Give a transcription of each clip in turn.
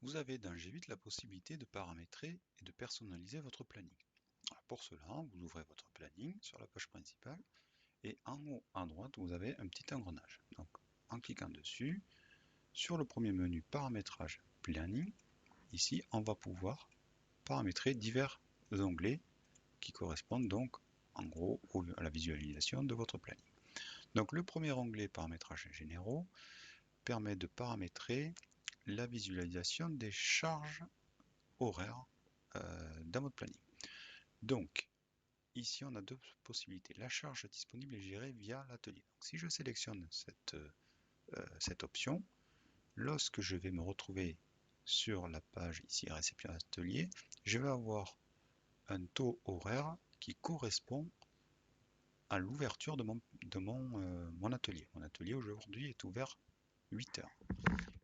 vous avez dans G8 la possibilité de paramétrer et de personnaliser votre planning. Alors pour cela, vous ouvrez votre planning sur la page principale et en haut à droite, vous avez un petit engrenage. Donc en cliquant dessus, sur le premier menu paramétrage planning, ici on va pouvoir paramétrer divers onglets qui correspondent donc en gros à la visualisation de votre planning. Donc le premier onglet paramétrage généraux permet de paramétrer la visualisation des charges horaires dans votre planning. Donc ici on a deux possibilités. La charge disponible est gérée via l'atelier. Si je sélectionne cette option, lorsque je vais me retrouver sur la page ici réception atelier, je vais avoir un taux horaire qui correspond à l'ouverture de mon atelier. Mon atelier aujourd'hui est ouvert 8 heures.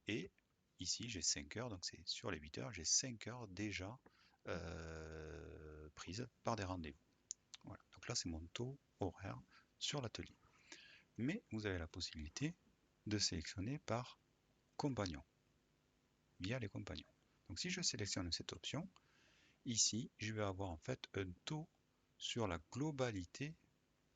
Et ici j'ai 5 heures, donc c'est sur les 8 heures, j'ai 5 heures déjà prises par des rendez-vous. Voilà, donc là c'est mon taux horaire sur l'atelier. Mais vous avez la possibilité de sélectionner par compagnon, via les compagnons. Donc si je sélectionne cette option, ici je vais avoir en fait un taux sur la globalité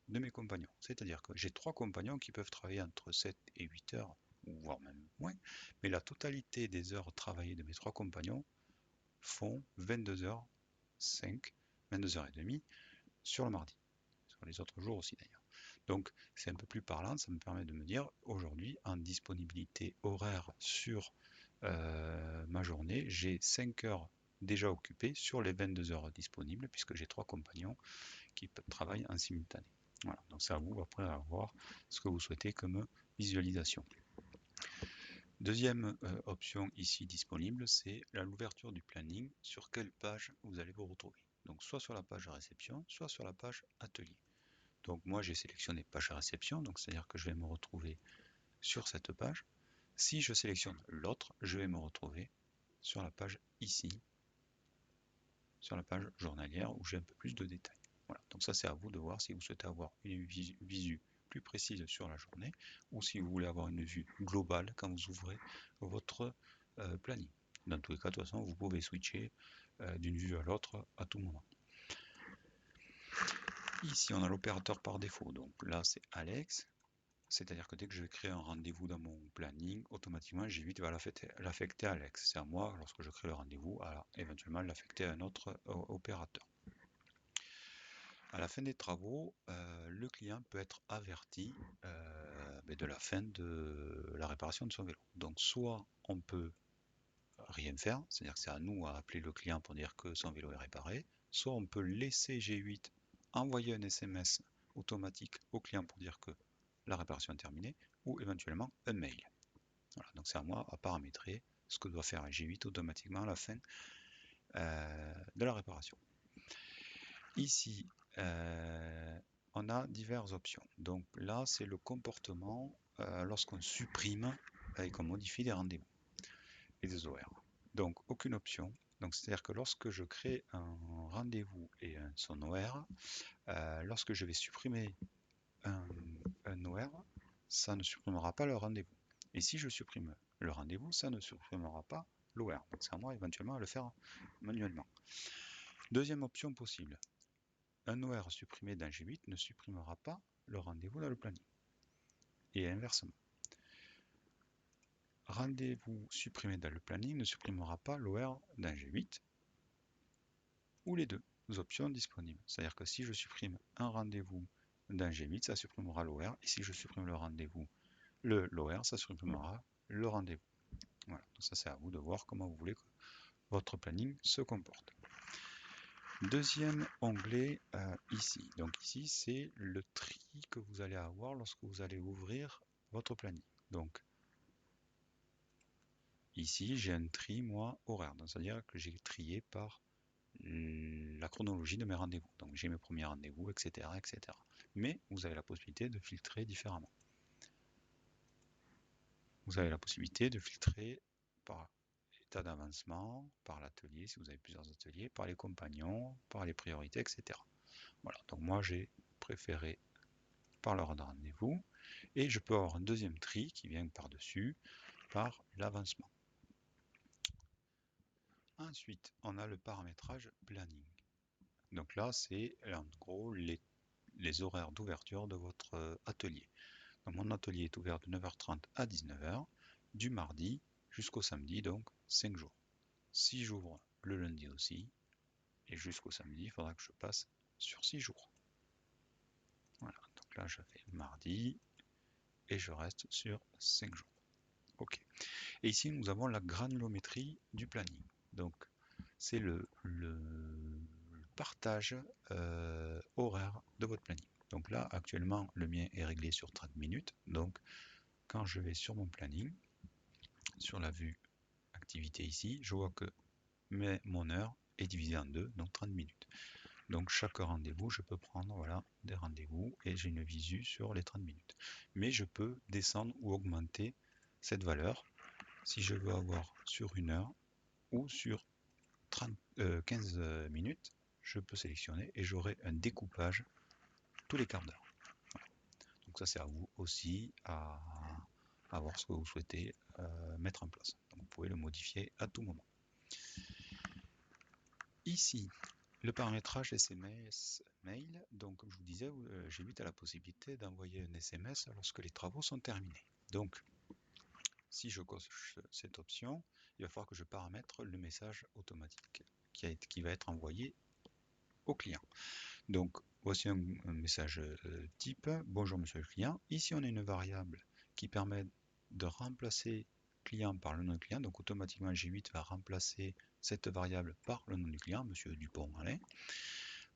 de mes compagnons. C'est-à-dire que j'ai 3 compagnons qui peuvent travailler entre 7 et 8 heures, ou voire même moins, mais la totalité des heures travaillées de mes 3 compagnons font 22h05, 22h30 sur le mardi. Sur les autres jours aussi d'ailleurs. Donc c'est un peu plus parlant, ça me permet de me dire aujourd'hui en disponibilité horaire sur ma journée, j'ai 5 heures déjà occupées sur les 22 heures disponibles puisque j'ai 3 compagnons qui travaillent en simultané. Voilà, donc c'est à vous après à voir ce que vous souhaitez comme visualisation. Deuxième option ici disponible, c'est l'ouverture du planning, sur quelle page vous allez vous retrouver. Donc soit sur la page réception, soit sur la page atelier. Donc moi j'ai sélectionné page réception, donc c'est-à-dire que je vais me retrouver sur cette page. Si je sélectionne l'autre, je vais me retrouver sur la page ici, sur la page journalière où j'ai un peu plus de détails. Voilà, donc ça c'est à vous de voir si vous souhaitez avoir une visu plus précise sur la journée ou si vous voulez avoir une vue globale quand vous ouvrez votre planning. Dans tous les cas, de toute façon, vous pouvez switcher d'une vue à l'autre à tout moment. Ici, on a l'opérateur par défaut. Donc là, c'est Alex. C'est-à-dire que dès que je crée un rendez-vous dans mon planning, automatiquement, G8 va l'affecter à Alex. C'est à moi, lorsque je crée le rendez-vous, à éventuellement l'affecter à un autre opérateur. À la fin des travaux, le client peut être averti de la fin de la réparation de son vélo. Donc soit on peut rien faire, c'est-à-dire que c'est à nous à appeler le client pour dire que son vélo est réparé, soit on peut laisser G8 envoyer un SMS automatique au client pour dire que la réparation est terminée, ou éventuellement un mail. Voilà, donc c'est à moi à paramétrer ce que doit faire G8 automatiquement à la fin de la réparation. Ici, on a diverses options. Donc là, c'est le comportement lorsqu'on supprime et qu'on modifie des rendez-vous et des horaires. Donc aucune option. Donc c'est-à-dire que lorsque je crée un rendez-vous et son horaire, lorsque je vais supprimer un horaire, ça ne supprimera pas le rendez-vous. Et si je supprime le rendez-vous, ça ne supprimera pas l'horaire. Donc c'est à moi éventuellement à le faire manuellement. Deuxième option possible, un horaire supprimé dans G8 ne supprimera pas le rendez-vous dans le planning. Et inversement. Rendez-vous supprimé dans le planning ne supprimera pas l'horaire dans G8 ou les deux options disponibles. C'est-à-dire que si je supprime un rendez-vous dans G8, ça supprimera l'horaire. Et si je supprime le rendez-vous, l'horaire, ça supprimera le rendez-vous. Voilà, donc ça c'est à vous de voir comment vous voulez que votre planning se comporte. Deuxième onglet ici. Donc ici c'est le tri que vous allez avoir lorsque vous allez ouvrir votre planning. Donc ici j'ai un tri moi horaire, c'est-à-dire que j'ai trié par la chronologie de mes rendez-vous. Donc j'ai mes premiers rendez-vous, etc., etc. Mais vous avez la possibilité de filtrer différemment. Vous avez la possibilité de filtrer par état d'avancement, par l'atelier, si vous avez plusieurs ateliers, par les compagnons, par les priorités, etc. Voilà, donc moi j'ai préféré par l'heure de rendez-vous, et je peux avoir un deuxième tri qui vient par-dessus, par l'avancement. Ensuite, on a le paramétrage planning. Donc là, c'est en gros les horaires d'ouverture de votre atelier. Donc mon atelier est ouvert de 9h30 à 19h, du mardi jusqu'au samedi, donc 5 jours. Si j'ouvre le lundi aussi, et jusqu'au samedi, il faudra que je passe sur 6 jours. Voilà, donc là je fais mardi, et je reste sur 5 jours. Ok. Et ici, nous avons la granulométrie du planning. Donc, c'est le partage horaire de votre planning. Donc là, actuellement, le mien est réglé sur 30 minutes. Donc, quand je vais sur mon planning, sur la vue activité ici, je vois que mon heure est divisée en deux, donc 30 minutes. Donc chaque rendez-vous, je peux prendre voilà, des rendez-vous et j'ai une visu sur les 30 minutes. Mais je peux descendre ou augmenter cette valeur si je veux avoir sur une heure ou sur 15 minutes, je peux sélectionner et j'aurai un découpage tous les quarts d'heure. Voilà. Donc ça c'est à vous aussi à voir ce que vous souhaitez mettre en place. Donc vous pouvez le modifier à tout moment. Ici, le paramétrage SMS mail, donc comme je vous disais, G8 a la possibilité d'envoyer un SMS lorsque les travaux sont terminés. Donc, si je coche cette option, il va falloir que je paramètre le message automatique qui va être envoyé au client. Donc, voici un message type. Bonjour monsieur le client. Ici, on a une variable qui permet de remplacer client par le nom du client. Donc, automatiquement, G8 va remplacer cette variable par le nom du client, monsieur Dupont-Alain.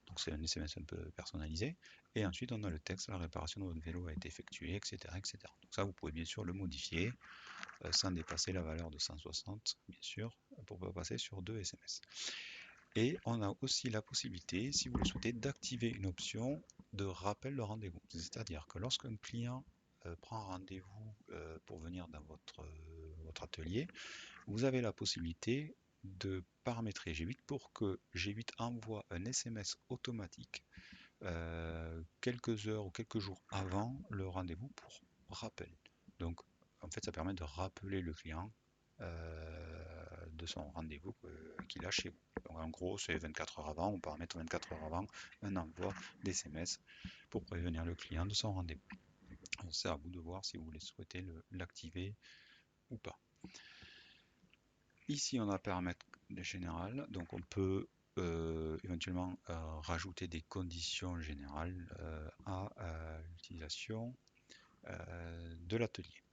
Donc c'est un SMS un peu personnalisé. Et ensuite, on a le texte, la réparation de votre vélo a été effectuée, etc., etc. Donc ça, vous pouvez bien sûr le modifier sans dépasser la valeur de 160, bien sûr, pour pas passer sur 2 SMS. Et on a aussi la possibilité, si vous le souhaitez, d'activer une option de rappel de rendez-vous. C'est-à-dire que lorsqu'un client prend rendez-vous pour venir dans votre atelier, vous avez la possibilité de paramétrer G8 pour que G8 envoie un SMS automatique quelques heures ou quelques jours avant le rendez-vous pour rappel. Donc, en fait, ça permet de rappeler le client de son rendez-vous qu'il a chez vous. Donc, en gros, c'est 24 heures avant, on paramètre 24 heures avant un envoi d'SMS pour prévenir le client de son rendez-vous. C'est à vous de voir si vous voulez souhaiter l'activer ou pas. Ici, on a paramètres général, donc on peut éventuellement rajouter des conditions générales à l'utilisation de l'atelier.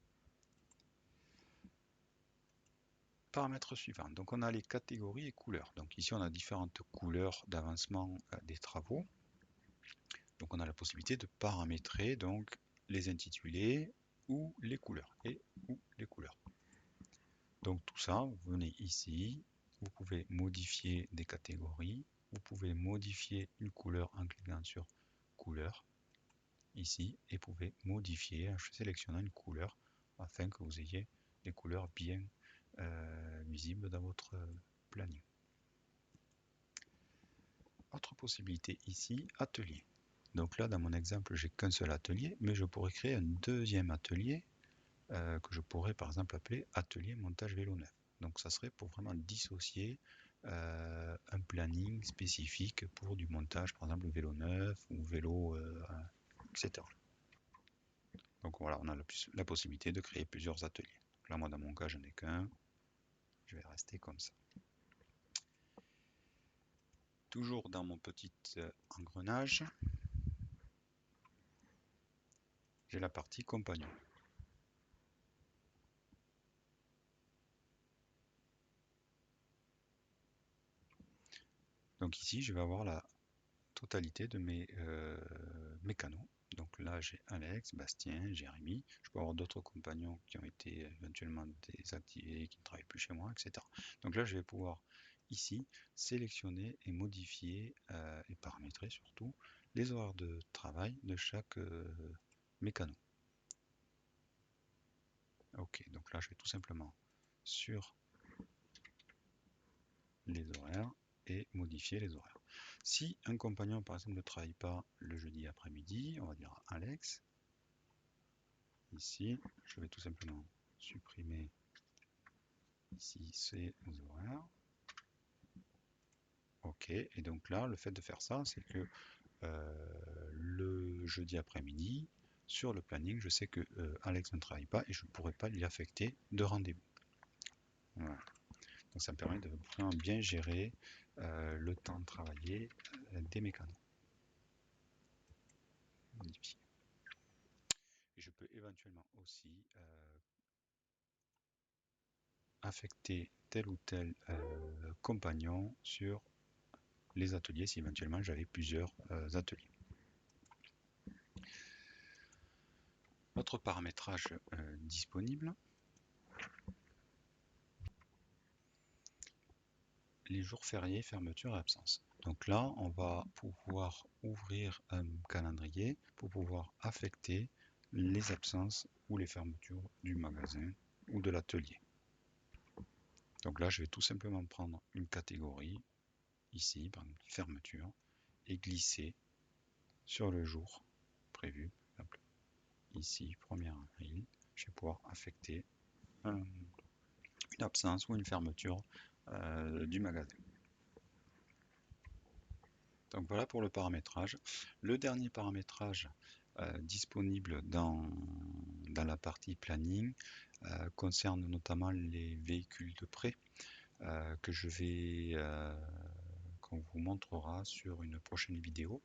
Paramètres suivants, donc on a les catégories et couleurs. Donc ici, on a différentes couleurs d'avancement des travaux. Donc on a la possibilité de paramétrer donc les intitulés ou les couleurs ou les couleurs. Donc tout ça, vous venez ici, vous pouvez modifier des catégories, vous pouvez modifier une couleur en cliquant sur couleur ici et vous pouvez modifier en sélectionnant une couleur afin que vous ayez des couleurs bien visibles dans votre planning. Autre possibilité ici, atelier. Donc là, dans mon exemple, j'ai qu'un seul atelier, mais je pourrais créer un deuxième atelier que je pourrais par exemple appeler atelier montage vélo neuf. Donc ça serait pour vraiment dissocier un planning spécifique pour du montage, par exemple vélo neuf ou vélo, etc. Donc voilà, on a la possibilité de créer plusieurs ateliers. Donc là, moi dans mon cas, je n'ai qu'un. Je vais rester comme ça. Toujours dans mon petit engrenage, j'ai la partie compagnon. Donc ici, je vais avoir la totalité de mes canaux. Donc là, j'ai Alex, Bastien, Jérémy. Je peux avoir d'autres compagnons qui ont été éventuellement désactivés, qui ne travaillent plus chez moi, etc. Donc là, je vais pouvoir ici sélectionner et modifier et paramétrer surtout les horaires de travail de chaque mécano. Ok, donc là, je vais tout simplement sur les horaires et modifier les horaires. Si un compagnon, par exemple, ne travaille pas le jeudi après-midi, on va dire Alex. Ici, je vais tout simplement supprimer ici ces horaires. OK. Et donc là, le fait de faire ça, c'est que le jeudi après-midi, sur le planning, je sais que Alex ne travaille pas et je ne pourrai pas lui affecter de rendez-vous. Voilà. Donc ça me permet de vraiment bien gérer le temps de travailler des mécanos. Modifier. Et je peux éventuellement aussi affecter tel ou tel compagnon sur les ateliers si éventuellement j'avais plusieurs ateliers. Autre paramétrage disponible, les jours fériés, fermeture et absence. Donc là, on va pouvoir ouvrir un calendrier pour pouvoir affecter les absences ou les fermetures du magasin ou de l'atelier. Donc là, je vais tout simplement prendre une catégorie, ici, par exemple, fermeture, et glisser sur le jour prévu. Par exemple, ici, 1er avril, je vais pouvoir affecter une absence ou une fermeture du magasin. Donc voilà pour le paramétrage. Le dernier paramétrage disponible dans la partie planning concerne notamment les véhicules de prêt que je vais qu'on vous montrera sur une prochaine vidéo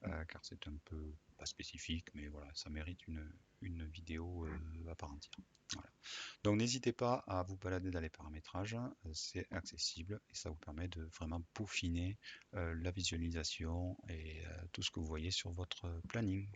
car c'est un peu pas spécifique mais voilà ça mérite une vidéo à part entière. Voilà. Donc n'hésitez pas à vous balader dans les paramétrages, c'est accessible et ça vous permet de vraiment peaufiner la visualisation et tout ce que vous voyez sur votre planning.